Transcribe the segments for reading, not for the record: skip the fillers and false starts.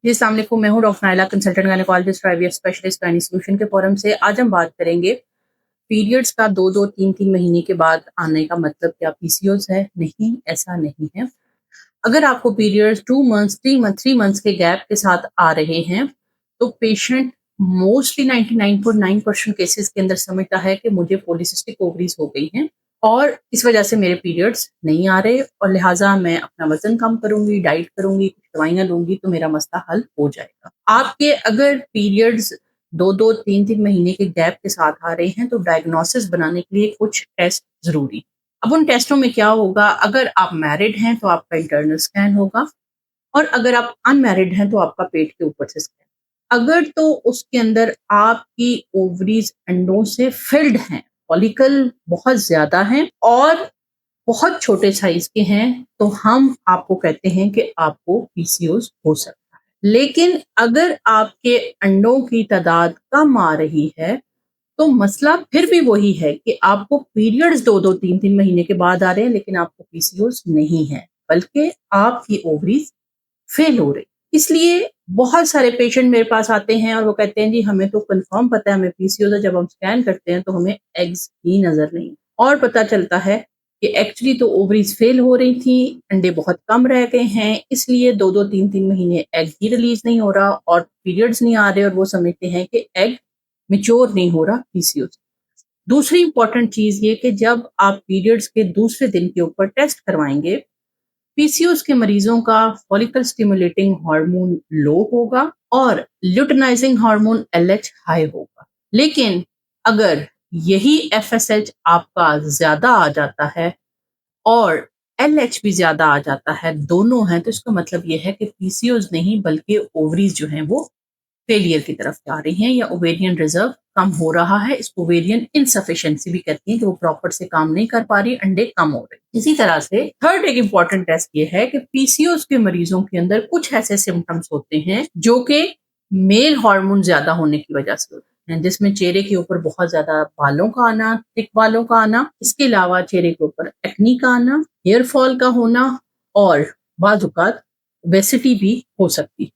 जी, अस्सलाम वालेकुम। मैं हूँ doctor Naila, consultant gynaecologist, IVF specialist, gynae solution के फोरम से। आज हम बात करेंगे पीरियड्स का 2-2, 3-3 महीने के बाद आने का मतलब क्या पीसीओएस है? नहीं, ऐसा नहीं है। अगर आपको पीरियड्स 2 मंथ्स, 3 मंथ्स के गैप के साथ आ रहे हैं, तो पेशेंट मोस्टली 99.9% केसेस के अंदर समझता है कि मुझे पॉलीसिस्टिक ओवरीज हो गई हैं और इस वजह से मेरे पीरियड्स नहीं आ रहे और लिहाजा मैं अपना वजन कम करूंगी, डाइट करूंगी, कुछ दवाइयां लूंगी तो मेरा मसला हल हो जाएगा। आपके अगर पीरियड्स 2-2, 3-3 महीने के गैप के साथ आ रहे हैं तो डायग्नोसिस बनाने के लिए कुछ टेस्ट जरूरी। अब उन टेस्टों में क्या होगा, अगर आप मैरिड हैं तो आपका इंटरनल स्कैन होगा और अगर आप अनमैरिड हैं तो आपका पेट के ऊपर से स्कैन। अगर तो उसके अंदर आपकी ओवरीज अंडों से फिल्ड हैं, फॉलिकल बहुत ज्यादा हैं और बहुत छोटे साइज के हैं, तो हम आपको कहते हैं कि आपको पीसीओएस हो सकता है। लेकिन अगर आपके अंडों की तादाद कम आ रही है तो मसला फिर भी वही है कि आपको पीरियड्स 2-2, 3-3 महीने के बाद आ रहे हैं लेकिन आपको पीसीओएस नहीं है, बल्कि आपकी ओवरीज फेल हो रही। इसलिए बहुत सारे पेशेंट मेरे पास आते हैं और वो कहते हैं जी हमें तो कंफर्म पता है हमें पीसीओएस है, जब हम स्कैन करते हैं तो हमें एग्स ही नजर नहीं और पता चलता है कि एक्चुअली तो ओवरीज फेल हो रही थी, अंडे बहुत कम रह गए हैं, इसलिए 2-2, 3-3 महीने एग ही रिलीज नहीं हो रहा और पीरियड्स नहीं आ रहे और वो समझते हैं कि एग मिच्योर नहीं हो रहा पीसीओएस। दूसरी इंपॉर्टेंट चीज ये कि जब आप पीरियड्स के दूसरे दिन के ऊपर टेस्ट करवाएंगे, पीसीओएस के मरीजों का फॉलिकल स्टिमुलेटिंग हार्मोन लो होगा और ल्यूटिनाइजिंग हार्मोन एलएच हाई होगा। लेकिन अगर यही एफएसएच आपका ज्यादा आ जाता है और एलएच भी ज्यादा आ जाता है, दोनों हैं, तो इसका मतलब यह है कि पीसीओएस नहीं बल्कि ओवरीज जो हैं वो फेलियर की तरफ जा रही हैं या ओवेरियन रिजर्व कम हो रहा है। इसको ओवेरियन इनसफिशिएंसी भी कहती हैं कि वो प्रॉपर से काम नहीं कर पा रही, अंडे कम हो रहे। इसी तरह से थर्ड एक इंपॉर्टेंट टेस्ट ये है कि पीसीओएस के मरीजों के अंदर कुछ ऐसे सिम्टम्स होते हैं जो कि मेल हार्मोन ज्यादा होने की वजह से होते हैं, जिसमें चेहरे के ऊपर बहुत ज्यादा बालों का आना, थिक बालों का आना, इसके अलावा चेहरे के ऊपर एक्नी का आना, हेयर फॉल का होना और बाज़ औक़ात ओबेसिटी भी हो सकती है।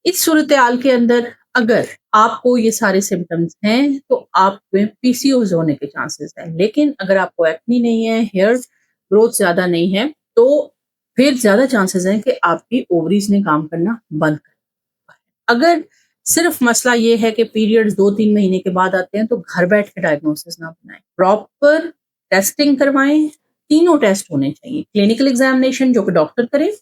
इस सूरत-ए-हाल के अंदर अगर आपको ये सारे सिम्पटम्स हैं, तो आप में पीसीओएस होने के चांसेस हैं। लेकिन अगर आपको एक्ने नहीं है, हेयर ग्रोथ ज़्यादा नहीं है, तो फिर ज़्यादा चांसेस हैं कि आपकी ओवरीज़ ने काम करना बंद कर दिया है। अगर सिर्फ मसला ये है कि पीरियड्स 2-3 महीने के बाद आते हैं, तो घर बैठ के डायग्नोसिस ना बनाएँ। प्रॉपर टेस्टिंग करवाएँ, तीनों टेस्ट होने चाहिए। क्लिनिकल एग्ज़ामिनेशन जो कि डॉक्टर करे,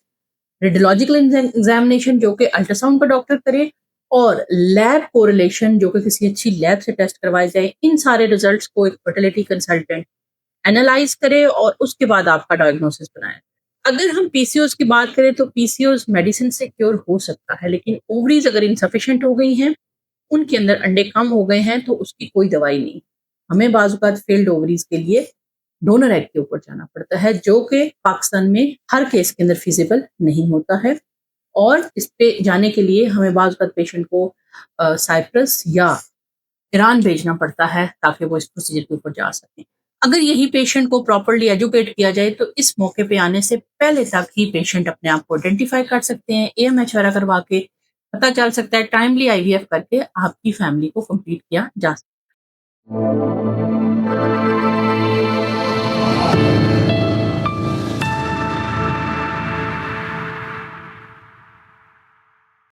रेडियोलॉजिकल एग्जामिनेशन जो कि अल्ट्रासाउंड का डॉक्टर करे और लैब कोरिलेशन जो कि किसी अच्छी लैब से टेस्ट करवाए जाए। इन सारे रिजल्ट्स को एक फर्टिलिटी कंसल्टेंट एनालाइज करे और उसके बाद आपका डायग्नोसिस बनाए। अगर हम पीसीओएस की बात करें तो पीसीओएस मेडिसिन से क्योर हो सकता है, लेकिन ओवरीज अगर इनसफिशिएंट हो गई हैं, उनके अंदर अंडे कम हो गए हैं, तो उसकी कोई दवाई नहीं। हमें बाज़ औक़ात फेल्ड ओवरीज के लिए डोनर एग के ऊपर जाना पड़ता है, जो कि पाकिस्तान में हर केस के अंदर फिजिबल नहीं होता है और इस पे जाने के लिए हमें बाज़ औक़ात पेशेंट को साइप्रस या ईरान भेजना पड़ता है ताकि वो इस प्रोसीजर के ऊपर जा सकें। अगर यही पेशेंट को प्रॉपर्ली एजुकेट किया जाए तो इस मौके पे आने से पहले तक ही पेशेंट अपने आप को आइडेंटिफाई कर सकते हैं, एएमएच वगैरह करवा के पता चल सकता है, टाइमली आईवीएफ करके आपकी फैमिली को कंप्लीट किया जा सकता है।